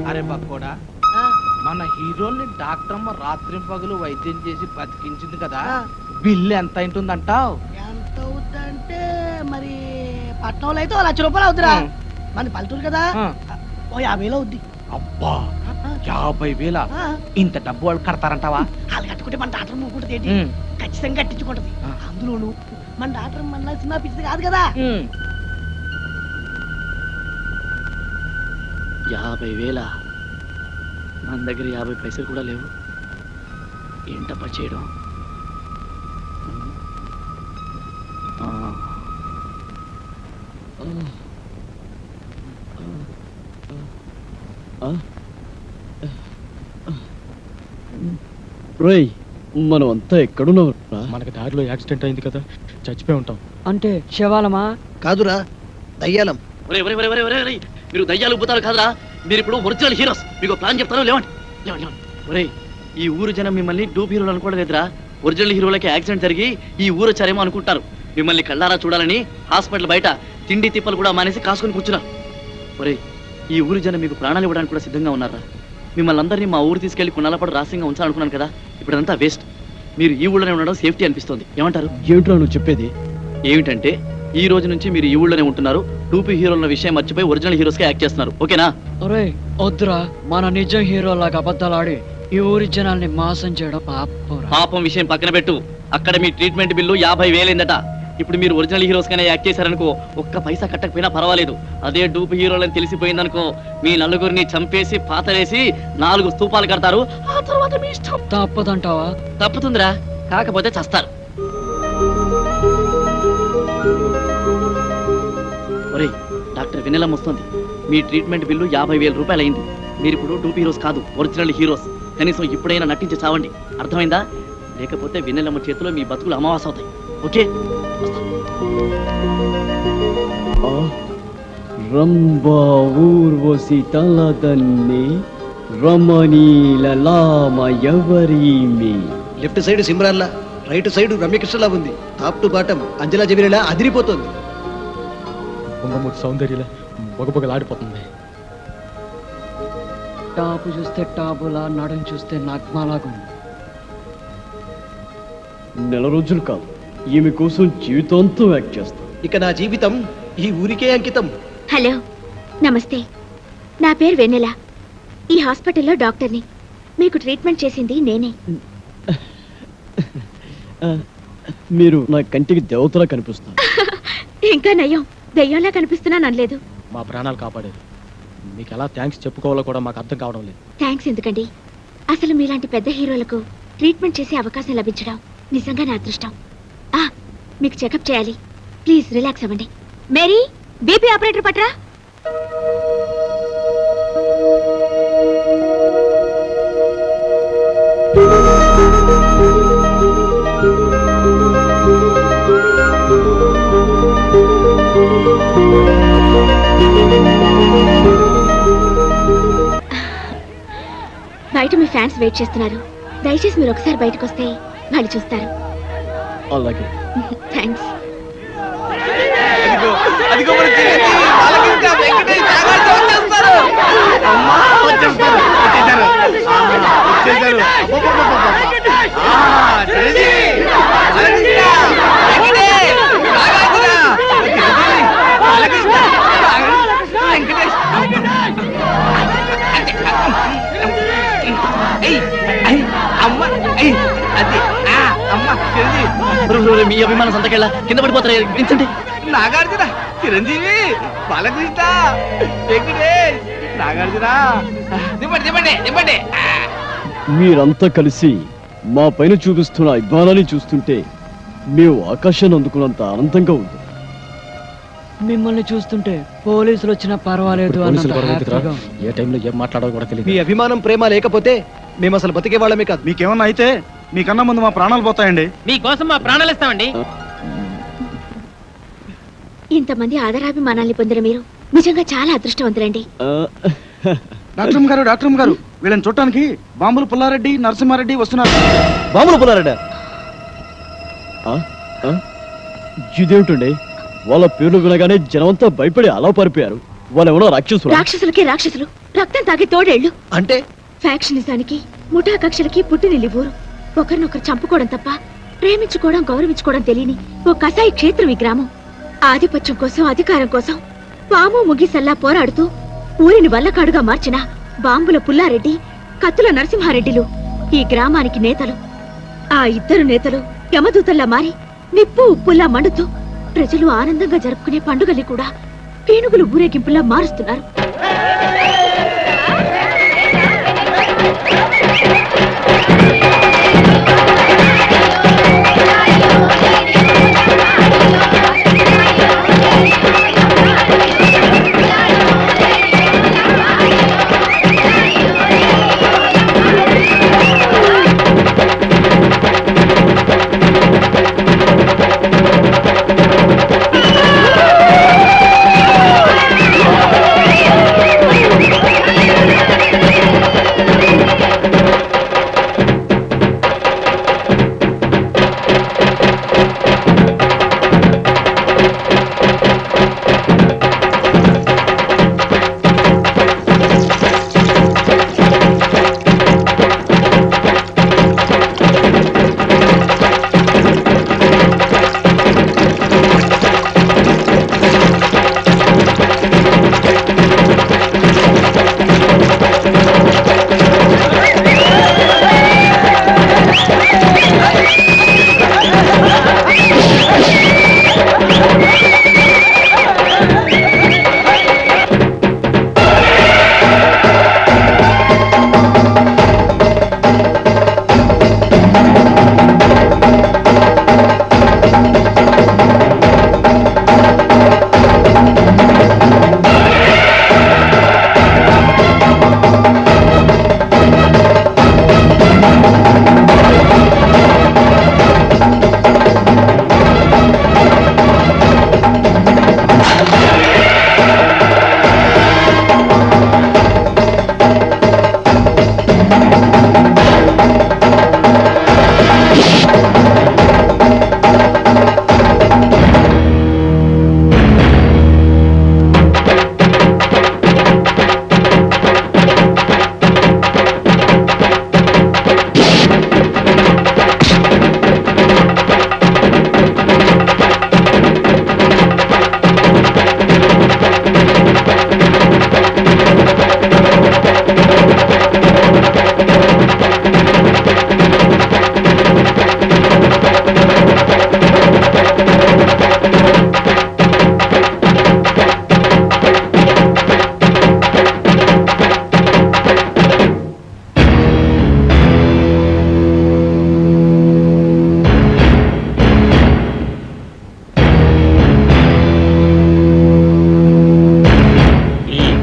అరే బక్కోడా, మన హీరోని డాక్టర్ అమ్మ రాత్రి పగలు వైద్యం చేసి బతికించింది కదా, బిల్లు ఎంత అయింటుందంటావు? ఎంత అవుద్దంటే మరి పట్నంలో అయితే 1 లక్ష రూపాయలు అవుతురా. మన పల్లెటూరు కదా, ఓ 50,000 అవుద్ది. అబ్బా 50,000? ఇంత డబ్బు వాళ్ళు కడతారంటావా? వాళ్ళు కట్టుకుంటే మన డాక్టర్ మూకుంటుంది ఏంటి, ఖచ్చితంగా కట్టించుకుంటది. అందులోను మన డాక్టర్ మన సినిమా పిచ్చిది కాదు కదా. 50,000? మన దగ్గర 50 పైసలు కూడా లేవు. ఏంటప్ప చేయడం? రేయ్, మనం అంతా ఎక్కడున్నాం? మనకి దారిలో యాక్సిడెంట్ అయింది కదా, చచ్చిపోయి ఉంటాం. అంటే శవాలమా? కాదురా, దయ్యాలం. మీరు దయ్యాలు భూతాలు కాదురా, మీరు ఇప్పుడు ఒరిజినల్ హీరోస్. మీకు ప్లాన్ చెప్తాను, లేవండి. ఒరేయ్, ఈ ఊరు జనం మిమ్మల్ని డూప్ హీరోలు అనుకోవడం లేదురా. ఒరిజినల్ హీరోలకి యాక్సిడెంట్ జరిగి ఈ ఊరు వచ్చారేమో అనుకుంటారు. మిమ్మల్ని కళ్ళారా చూడాలని హాస్పిటల్ బయట తిండి తిప్పలు కూడా మానేసి కాసుకొని కూర్చున్నారు. ఒరేయ్, ఈ ఊరు జనం మీకు ప్రాణాలు ఇవ్వడానికి కూడా సిద్ధంగా ఉన్నారా? మిమ్మల్ని అందరినీ మా ఊరు తీసుకెళ్లి కొన్నాళ్ళ పాటు రహస్యంగా ఉంచాలనుకున్నాను కదా, ఇప్పుడు అదంతా వేస్ట్. మీరు ఈ ఊళ్ళోనే ఉండడం సేఫ్టీ అనిపిస్తుంది. ఏమంటారు? ఏమిట్రా నువ్వు చెప్పేది? ఏమిటంటే ఈ రోజు నుంచి మీరు ఈ ఊళ్ళోనే ఉంటున్నారు. టూపీ హీరోల విషయం మర్చిపోయి ఒరిజినల్ హీరోస్ గా యాక్ట్ చేస్తున్నారు. ఓకేనా? ఒరే వద్దురా, మన నిజం హీరో లాగా అబద్ధాలు ఆడి ఈ ఊరి జనాల్ని మోసం చేయడం పాపం విషయం పక్కన పెట్టు. అక్కడ మీ ట్రీట్మెంట్ బిల్లు 50,000 అయిందట. ఇప్పుడు మీరు ఒరిజినల్ హీరోస్ గానే యాక్ట్ చేశారనుకో, ఒక్క పైసా కట్టకపోయినా పర్వాలేదు. అదే డూప్ హీరోలని తెలిసిపోయిందనుకో, మీ నలుగురిని చంపేసి పాతలేసి 4 స్తూపాలు కడతారు. ఆ తర్వాత మీ ఇష్టం. తప్పదంటావా? తప్పుతుందిరా, కాకపోతే చస్తారు. ఒరేయ్, డాక్టర్ వెన్నెలమ్మ వస్తుంది. మీ ట్రీట్మెంట్ బిల్లు 50,000 రూపాయలు అయింది. మీరు ఇప్పుడు టూపీ హీరోస్ కాదు, ఒరిజినల్ హీరోస్. కనీసం ఇప్పుడైనా నటించి చావండి, అర్థమైందా? లేకపోతే వెన్నెలమ్మ చేతిలో మీ బతుకులు అమావాస అవుతాయి. ఓకే? రంభా ఊర్వశి తలదన్ని రమణీల లామ ఎవరీమి. లెఫ్ట్ సైడ్ సిమ్రాన్లా, రైట్ సైడ్ రమ్యకృష్ణలా ఉంది. టాప్ టు బాటం అంజలా జబీరేలా అదిరిపోతుంది. పొంగమూర్తి సౌందర్యలా బొగబొగలాడిపోతుంది. టాపు చూస్తే టాపులా, నడుం చూస్తే నగ్మాలాగుంది. 4 రోజులు కాదు, ఈమె కోసం జీవితాంతం యాక్ట్ చేస్తాం. ఇక నా జీవితం ఈ ఊరికే అంకితం. హలో, నమస్తే. నా పేరు వెన్నెల. ఈ హాస్పిటల్లో డాక్టర్ని. మీకు ట్రీట్మెంట్ చేసింది నేనే. మీరు నా కంటికి దేవతలా కనిపిస్తారు. ఇంకా నయం, దయ్యంలా కనిపిస్తున్నాను అనలేదు. మా ప్రాణాలు కాపాడారు. మీకు ఎలా థ్యాంక్స్ చెప్పుకోవాలో కూడా మాకు అర్థం కావడం లేదు. థ్యాంక్స్ ఎందుకండి? అసలు మీలాంటి పెద్ద హీరోలకు ట్రీట్మెంట్ చేసే అవకాశం లభించడం నిజంగా నా అదృష్టం. మీకు చెకప్ చేయాలి. ప్లీజ్ రిలాక్స్ అవ్వండి. మేరీ, బీపీ ఆపరేటర్ పట్రా. బయట మీ ఫ్యాన్స్ వెయిట్ చేస్తున్నారు. దయచేసి మీరు ఒకసారి బయటకు వస్తే వాళ్ళు చూస్తారు. అలాగే. థ్యాంక్స్. అదిగో మన చిరంజీవి, ఆలకించా, వెంకటేష్, నాగార్జున వచ్చేస్తారు. అమ్మా, వచ్చేస్తారు. చిరంజీవి, ఆలకించా, వెంకటేష్, నాగార్జున, ఆలకించా, వెంకటేష్. అమ్మ, అది అమ్మ చిరంజీవి. మీ అభిమానం సంతకెళ్ళ కింద పడిపోతారు. విన్సెంట్, నాగార్జున, చిరంజీవి, బాలకృష్ణ, వెంకటేష్, నాగార్జున దింపండి దింపండి దింపండి. మీరంతా కలిసి మా పైన చూపిస్తున్న అభిమానాన్ని చూస్తుంటే మేము ఆకాశాన్ని అందుకున్నంత ఆనందంగా ఉంది. మిమ్మల్ని చూస్తుంటే పోలీసులు వచ్చినా పర్వాలేదు పోలీసులు పర్వాలేదు కదరా? ఏ టైంలో ఏం మాట్లాడాలో కూడా తెలియదు. మీ అభిమానం ప్రేమ లేకపోతే మేము అసలు బతికే వాళ్ళమే కాదు. మీకేమన్నా అయితే మీకన్నా ముందు మా ప్రాణాలు పోతాయండి. మీకోసం మా ప్రాణాలు ఇస్తామండి. ఇంతమంది ఆదరాభిమానాల్ని పొందిన మీరు నిజంగా చాలా అదృష్టవంతులండి. డాక్టర్ గారు వీళ్ళని చూడటానికి బాంబులు పుల్లారెడ్డి నరసింహారెడ్డి వస్తున్నారు. బాములు పుల్లారెడ్డా? ఇదేమిటండి, వాళ్ళ పేర్లు వినగానే జనమంతా భయపడి అలా పారిపోయారు. వాళ్ళు ఎవరో రాక్షసులు. రాక్షసులకి రాక్షసులు, రక్తం తాగే తోడేళ్లు. అంటే ఫ్యాక్షనిజానికి ముఠా కక్షలకి పుట్టినిల్లి ఊరు. ఒకరినొకరు చంపుకోవడం తప్ప ప్రేమించుకోవడం గౌరవించుకోవడం తెలియని ఓ కసాయి క్షేత్రం ఈ గ్రామం. ఆధిపత్యం కోసం అధికారం కోసం పాము ముగిసల్లా పోరాడుతూ ఊరిని వల్లకాడుగా మార్చిన బాంబుల పుల్లారెడ్డి, కత్తుల నరసింహారెడ్డిలు ఈ గ్రామానికి నేతలు. ఆ ఇద్దరు నేతలు యమదూతల్లా మారి నిప్పు ఉప్పుల్లా మండుతూ ప్రజలు ఆనందంగా జరుపుకునే పండుగల్ని కూడా పీనుగులు ఊరేగింపులా మారుస్తున్నారు.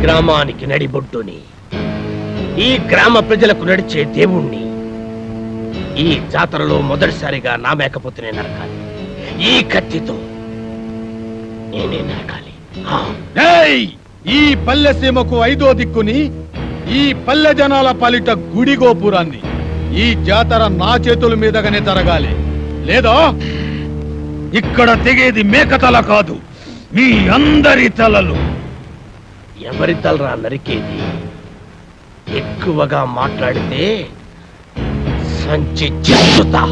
గ్రామానికి నడిబొడ్డుని, ఈ గ్రామ ప్రజలకు నడిచే దేవుణ్ణి ఈ జాతరలో మొదటిసారిగా నా మేకపోతేనే నరకాలి. ఈ కత్తితో నేనే నరకాలి. ఈ పల్లె సీమకు 5వ దిక్కుని, ఈ పల్లె జనాల పాలిట గుడి గోపురాన్ని ఈ జాతర నా చేతుల మీదగానే జరగాలి. లేదా ఇక్కడ తెగేది మేకతల కాదు, మీ అందరి తలలు. ఎవరి తలరా నరికేది? ఎక్కువగా మాట్లాడితే సంచి చెత్తుతా.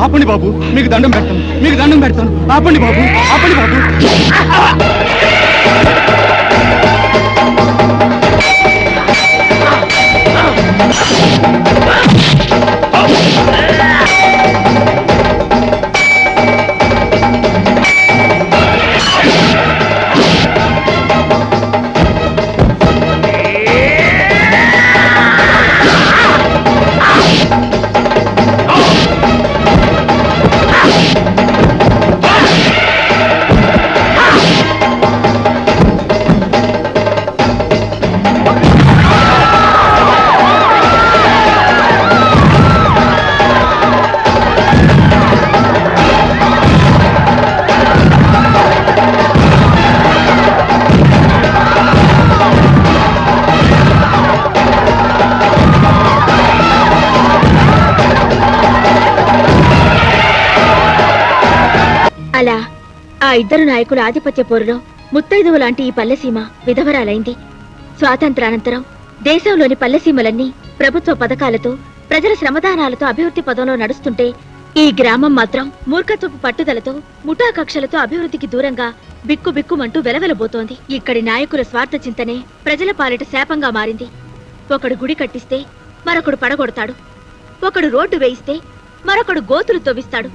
ఆపండి బాబు, మీకు దండం పెడతాను, మీకు దండం పెడతాను. ఆపండి బాబు, ఆపండి బాబు. అలా ఆ ఇద్దరు నాయకుల ఆధిపత్య పోరులో ముత్తైదువు లాంటి ఈ పల్లెసీమ విధవరాలైంది. స్వాతంత్రానంతరం దేశంలోని పల్లెసీమలన్నీ ప్రభుత్వ పథకాలతో ప్రజల శ్రమదానాలతో అభివృద్ధి పదంలో నడుస్తుంటే ఈ గ్రామం మాత్రం మూర్ఖత్వపు పట్టుదలతో ముఠా కక్షలతో అభివృద్ధికి దూరంగా బిక్కుబిక్కుమంటూ వెలవెలబోతోంది. ఇక్కడి నాయకుల స్వార్థ చింతనే ప్రజల పాలిట శాపంగా మారింది. ఒకడు గుడి కట్టిస్తే మరొకడు పడగొడతాడు, ఒకడు రోడ్డు వేయిస్తే మరొకడు గోతులు తవ్విస్తాడు,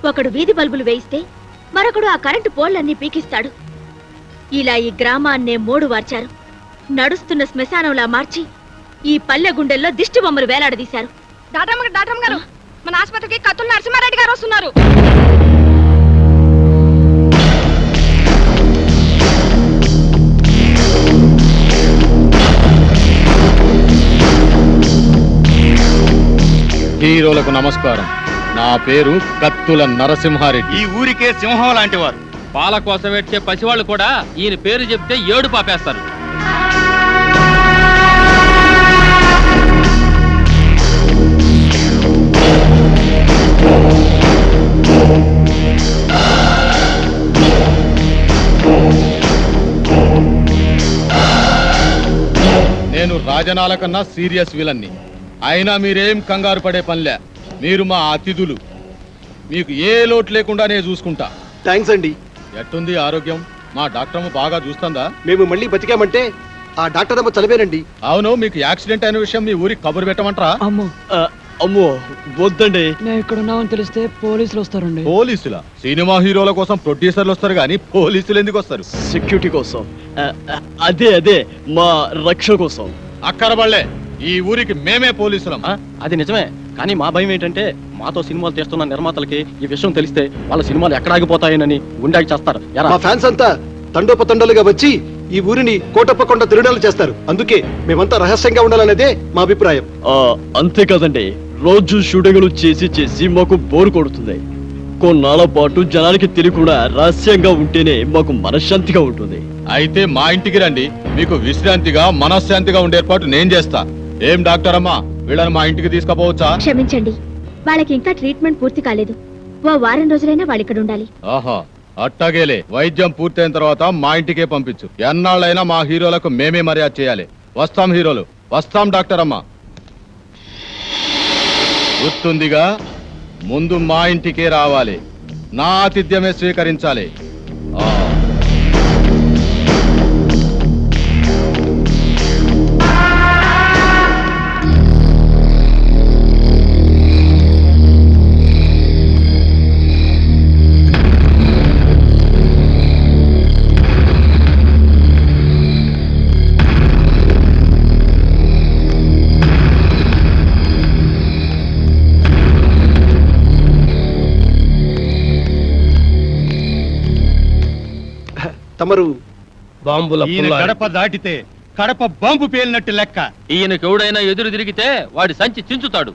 ఒకడు వీధి బల్బులు వేయిస్తే మరొకడు ఆ కరెంటు పోళ్లన్నీ పీకిస్తాడు. ఇలా ఈ గ్రామాన్నే మోడు వార్చారు. నడుస్తున్న శ్మశానంలా మార్చి ఈ పల్లె గుండెల్లో దిష్టి బొమ్మలు వేలాడదీశారు. డాక్టర్ గారు, మన ఆసుపత్రికి కత్తుల నరసింహారెడ్డి గారు వస్తున్నారు. హీరోలకు నమస్కారం. నా పేరు కత్తుల నరసింహారెడ్డి. ఈ ఊరికే సింహం లాంటి వారు. పాల కోసం వచ్చే పసివాళ్ళు కూడా ఈయన పేరు చెప్తే ఏడు పాపేస్తారు. నేను రాజనాల కన్నా సీరియస్ విలన్ని. అయినా మీరేం కంగారు పడే పనిలే. మీరు మా అతిథులు. మీకు ఏ లోటు లేకుండా నేను చూసుకుంటా. థ్యాంక్స్ అండి. ఎట్టుంది ఆరోగ్యం? మా డాక్టర్ బాగా చూస్తుందా? మేము మళ్ళీ బతికామంటే ఆ డాక్టర్ అమ్మ చదివేనండి. అవును, మీకు యాక్సిడెంట్ అయిన విషయం మీ ఊరికి కబురు పెట్టమంటారా? అమ్మో అమ్మో వద్దండి. నేను ఇక్కడ ఉన్నామని తెలిస్తే పోలీసులు వస్తారండి. పోలీసుల? సినిమా హీరోల కోసం ప్రొడ్యూసర్లు వస్తారు కానీ పోలీసులు ఎందుకు వస్తారు? సెక్యూరిటీ కోసం. అదే మా రక్షణ కోసం. అక్కరబళ్ళే, ఈ ఊరికి మేమే పోలీసులం. అది నిజమే, కానీ మా భయం ఏంటంటే మాతో సినిమాలు తీస్తున్న నిర్మాతలకి ఈ విషయం తెలిస్తే వాళ్ళ సినిమాలు ఎక్కడ ఆగిపోతాయనని గుండాకి చేస్తారు. మా ఫ్యాన్స్ అంతా తండోపతండాలుగా వచ్చి ఈ ఊరిని కోటప్పకొండ తిరునాలు చేస్తారు. అందుకే మేమంతా రహస్యంగా ఉండాలనేదే మా అభిప్రాయం. అంతే కదండి, రోజు షూటింగ్లు చేసి మాకు బోరు కొడుతుంది. కొన్నాళ్ళ పాటు జనానికి తెలియకుండా రహస్యంగా ఉంటేనే మాకు మనశ్శాంతిగా ఉంటుంది. అయితే మా ఇంటికి రండి, మీకు విశ్రాంతిగా మనశ్శాంతిగా ఉండే ఏర్పాటు నేను చేస్తా. ఏం డాక్టర్ అమ్మా, వీళ్ళని మా ఇంటికి తీసుకుపోవచ్చా? క్షమించండి, వాళ్ళకి ఇంకా ట్రీట్మెంట్ పూర్తి కాలేదు. ఓ వారం రోజులైనా వాళ్ళు ఇక్కడ ఉండాలి. ఆహా, అట్టాగేలే. వైద్యం పూర్తయిన తర్వాత మా ఇంటికే పంపించు. ఎన్నాళ్ళైనా మా హీరోలకు మేమే మర్యాద చేయాలి. వస్తాం హీరోలు, వస్తాం డాక్టర్ అమ్మా. గుర్తుందిగా, ముందు మా ఇంటికే రావాలి, నా ఆతిథ్యమే స్వీకరించాలి. తమరు బాంబుల గడప దాటితే కడప బాంబు పేలినట్టు లెక్క. ఈయనకి ఎవడైనా ఎదురు తిరిగితే వాడి సంచి చించుతాడు.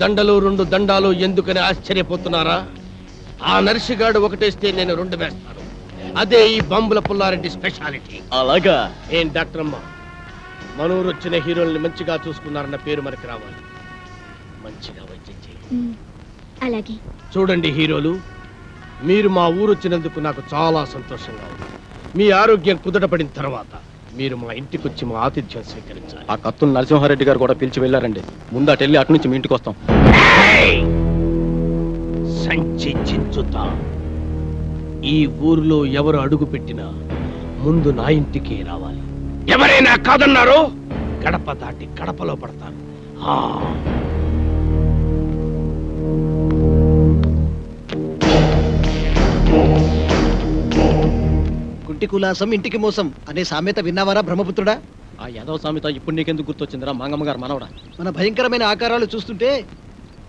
దండలు 2 దండాలు ఎందుకని ఆశ్చర్యపోతున్నారా? ఆ నర్సిగాడు ఒకటేస్తే నేను 2 వేస్తాను. అదే ఈ బాంబుల పుల్లారెడ్డి స్పెషాలిటీ. అలాగా? ఏం డాక్టర్ అమ్మా, మనూరు వచ్చిన హీరోల్ని మంచిగా చూసుకున్నారన్న పేరు మనకి రావాలి. మంచిగా వైద్యం చేయండి. అలాగే. చూడండి హీరోలు, మీరు మా ఊరు వచ్చినందుకు నాకు చాలా సంతోషంగా ఉంది. మీ ఆరోగ్యం కుదటపడిన తర్వాత మీరు మా ఇంటికి వచ్చి మా ఆతిథ్యం స్వీకరించాలి. ఆ కత్తులు నరసింహారెడ్డి గారు కూడా పిలిచి వెళ్ళారండి. ముందు అటు వెళ్ళి అటు నుంచి మీ ఇంటికి వస్తాం. సంచి చించుతా. ఈ ఊరిలో ఎవరు అడుగు పెట్టినా ముందు నా ఇంటికి రావాలి. ఎవరైనా కాదన్నారో గడప దాటి గడపలో పడతాను. కుంటి కులాసం ఇంటికి మోసం అనే సామెత విన్నావారా బ్రహ్మపుత్రుడా? ఆ యాదవ సామెత ఇప్పుడు నీకెందుకు గుర్తొచ్చిందిరా మంగమ్మ గారు మనవడా? మన భయంకరమైన ఆకారాలు చూస్తుంటే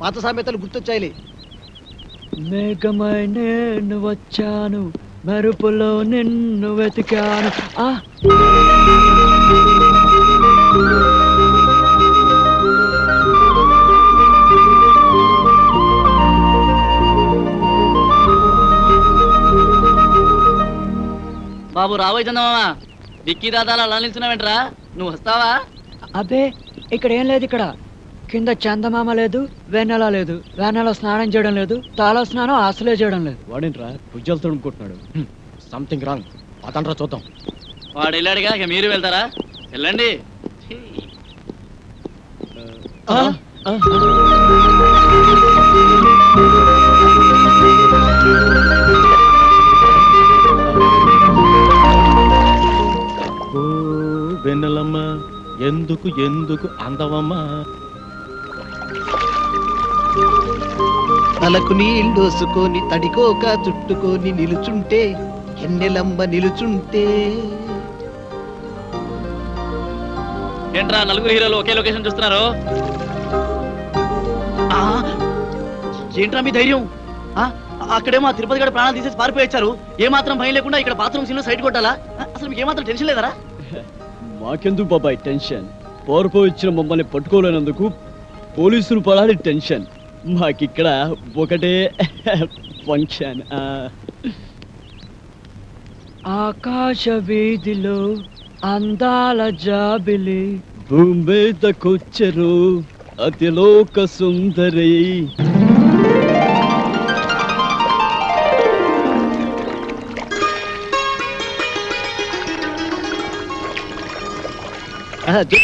పాత సామెతలు గుర్తొచ్చాయిలే. మేఘమై నేను వచ్చాను, మెరుపులో నిన్ను వెతికాను. బాబు రాబోయే చందమామా, డిక్కీ దాదాలు అలా నిల్చున్నావేంట్రా? నువ్వు వస్తావా? అబ్బే ఇక్కడ ఏం లేదు. ఇక్కడ కింద చందమామ లేదు, వెన్నెల లేదు. వెన్నెల స్నానం చేయడం లేదు, తాళ స్నానం అసలే చేయడం లేదు. వాడేంట్రా భుజాలు తడుముకుంటున్నాడు? Something wrong. అతండ్రా చూద్దాం. వాడు వెళ్ళాడుగా, ఇక మీరు వెళ్తారా? వెళ్ళండి. వెన్నెలమ్మ ఎందుకు ఎందుకు అందవమ్మా? తలకు నీళ్ళోసుకొని తడికోక చుట్టుకొని నిలుచుంటే ఎన్నెలమ్మ నిలుచుంటే. ఏంట్రా నలుగురు హీరోలు ఒకే లొకేషన్ చూస్తున్నారు? ఏంట్రా మీ ధైర్యం? అక్కడేమో తిరుపతి గడ ప్రాణాలు తీసేసి పారిపోయి వచ్చారు. ఏమాత్రం భయం లేకుండా ఇక్కడ బాత్రూమ్ సీన్ లో సైడ్ కొట్టాలా? అసలు మీకు ఏమాత్రం టెన్షన్ లేదరా? మాకెందుకు బాబాయ్ టెన్షన్? పోరపోయి వచ్చిన మమ్మల్ని పట్టుకోలేనందుకు పోలీసులు పడాలి టెన్షన్. మాకిక్కడ ఒకటే ఫంక్షన్. ఆకాశ వీధిలో అందాల జాబిలి, భూమేదకొచ్చరు అతిలోక సుందరి. అది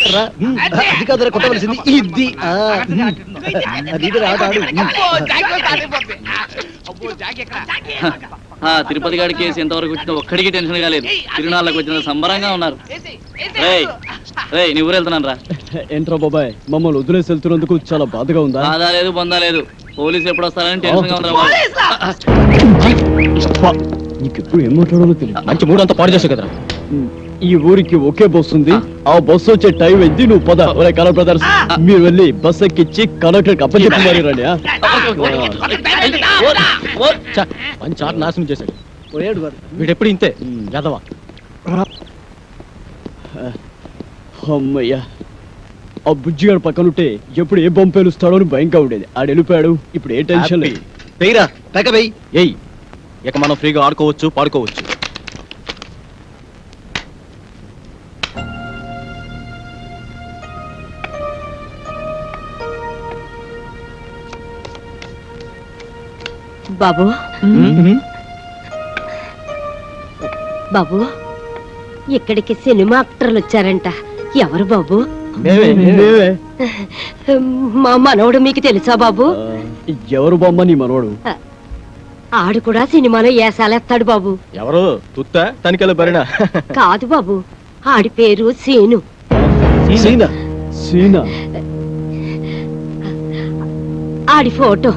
కాదురా కొట్టవలసింది ఇది. తిరుపతి గారి కేసు ఎంతవరకు వచ్చినా ఒక్కడికి టెన్షన్ కాలేదు. తిరునాళ్ళకి వచ్చిన సంబరంగా ఉన్నారు. నీ ఊరు వెళ్తున్నాను రా. ఏంట్రా బాబాయ్ మమ్మల్ని వదిలేసి వెళ్తున్నందుకు చాలా బాధగా ఉందా? బాధ లేదు, బొందా లేదు. పోలీసు ఎప్పుడు వస్తారని టెన్షన్ గా ఉందా? నీకెప్పుడు ఏం మాట్లాడాలో తెలియదు. మంచి మూడు అంతా పాడు చేసావు కదరా. ఈ ఊరికి ఒకే బస్సు ఉంది. ఆ బస్సు వచ్చే టైం అయింది. నువ్వు పద. ఒరే కలర్ బ్రదర్స్, మీరు వెళ్ళి బస్ ఎక్కిచ్చి కండక్టర్ అప్పచెప్పి మరి రండి. మంచి ఆట నాశనం చేశాడు వీడెప్పుడు ఇంతే యాదవా. అమ్మయ్యా, ఆ బుజ్జిగాడు పక్కనుంటే ఎప్పుడు ఏ బొమ్మ పేలుస్తాడో అని భయంగా ఉండేది. ఆడు వెళ్ళిపోయాడు. ఇప్పుడు ఏ టెన్షన్ లేదు. వెయ్యిరా పేక వెయ్యి. ఏయ్ ఇక మనం ఫ్రీగా ఆడుకోవచ్చు, పాడుకోవచ్చు. బాబు బాబు, ఇక్కడికి సినిమా యాక్టర్లు వచ్చారంట. ఎవరు బాబు? మా మనవడు మీకు తెలుసా బాబు? ఎవరు బొమ్మ నీ మనవడు? ఆడు కూడా సినిమాలో ఏసాలేస్తాడు బాబు. ఎవరు? తుత్తా తనికెళ్ళ బరినా? కాదు బాబు, ఆడి పేరు సీను. సీనా? ఆడి ఫోటో.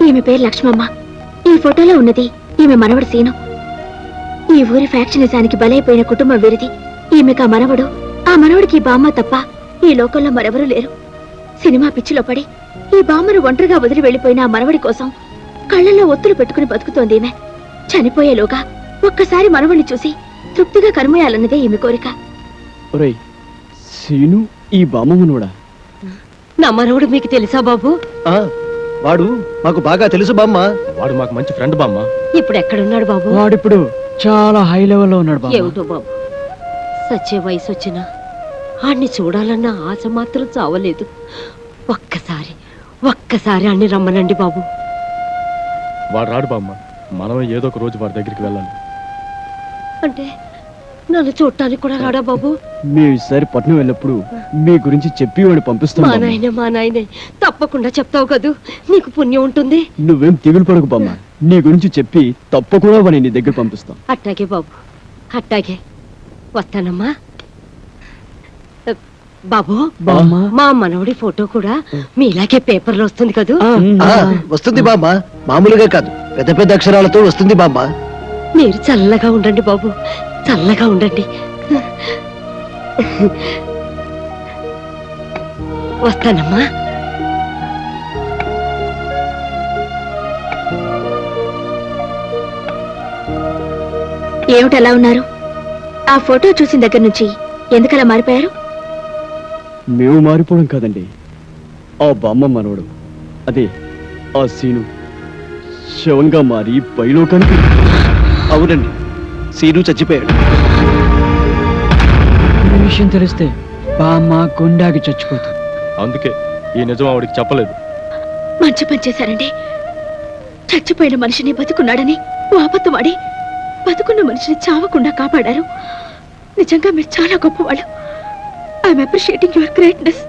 ఈమె పేరు లక్ష్మమ్మ. ఈ ఫోటోలో ఉన్నది ఈమె మనవడు సీను. ఈ ఊరి ఫ్యాక్షనిజానికి బలైపోయిన కుటుంబం వీరిది. ఈమెకు ఆ మనవడు, ఆ మనవడికి ఈ బామ్మ తప్ప ఈ లోకంలో మరెవరూ లేరు. సినిమా పిచ్చిలో పడి ఈ బామ్మను ఒంటరిగా వదిలి వెళ్లిపోయిన ఆ మనవడి కోసం కళ్ళల్లో ఒత్తులు పెట్టుకుని బతుకుతోంది ఈమె. చనిపోయేలోగా ఒక్కసారి మనవణ్ణి చూసి తృప్తిగా కనుమయాలన్నదే ఈమె కోరిక. ఒరేయ్ సీను ఈ బామ్మనుడా? నా మనవడు మీకు తెలుసా బాబు? వాడు మాకు బాగా తెలుసు బామ్మ. వాడు మాకు మంచి ఫ్రెండ్ బామ్మ. ఇప్పుడు ఎక్కడున్నాడు బాబు? వాడిప్పుడు చాలా హై లెవెల్లో ఉన్నాడు బాబు. ఏమిటో బాబు, సచ్చే వయసు వచ్చినా ఆడిని చూడాలన్న ఆశ మాత్రం చావలేదు. ఒక్కసారి అన్ని రమ్మనండి బాబు. వాడు రాడు బామ్మ, మనమే ఏదో ఒక రోజు వాడి దగ్గరికి వెళ్ళాలి. అంటే నన్ను చూడటానికి కూడా రాడా బాబు? మేము ఈసారి పట్నం వెళ్ళినప్పుడు మీ గురించి చెప్పి వాడిని పంపిస్తాం మా బామ్మ. నాయనే తప్పకుండా చెప్తావు కదూ, నీకు పుణ్యం ఉంటుంది. నువ్వేం దిగులు పడకు బామ్మ, నీ గురించి చెప్పి తప్పకుండా వాడిని నీ దగ్గర పంపిస్తాం. అట్టాగే బాబు, అట్టాగే. వస్తానమ్మా. బాబు, బామ్మ. మా మనవడి ఫోటో కూడా మీలాగే పేపర్లో వస్తుంది కదూ? వస్తుంది బామ్మ, మామూలుగా కాదు, పెద్ద పెద్ద అక్షరాలతో వస్తుంది బామ్మ. మీరు చల్లగా ఉండండి బాబు, చల్లగా ఉండండి. వస్తానమ్మా. ఏమిటలా ఉన్నారు? ఆ ఫోటో చూసిన దగ్గర నుంచి ఎందుకలా మారిపోయారు? మేము మారిపోవడం కాదండి, ఆ బామ్మ మనవడు, అదే ఆ సీను శవంగా మారి పైలోకానికి. అవునండి, సీను చచ్చిపోయాడు. ఈ విషయం తెలిస్తే బామ్మ గుండాకి చచ్చిపోతుంది. అందుకే ఈ నిజం ఆవిడికి చెప్పలేదు. మంచి పని చేశారండి. చచ్చిపోయిన మనిషిని బతుకున్నాడని ఓ అబద్ధమాడి బతుకున్న మనిషిని చావకుండా కాపాడారు. నిజంగా మీరు చాలా గొప్పవాళ్ళు. I'm appreciating your greatness.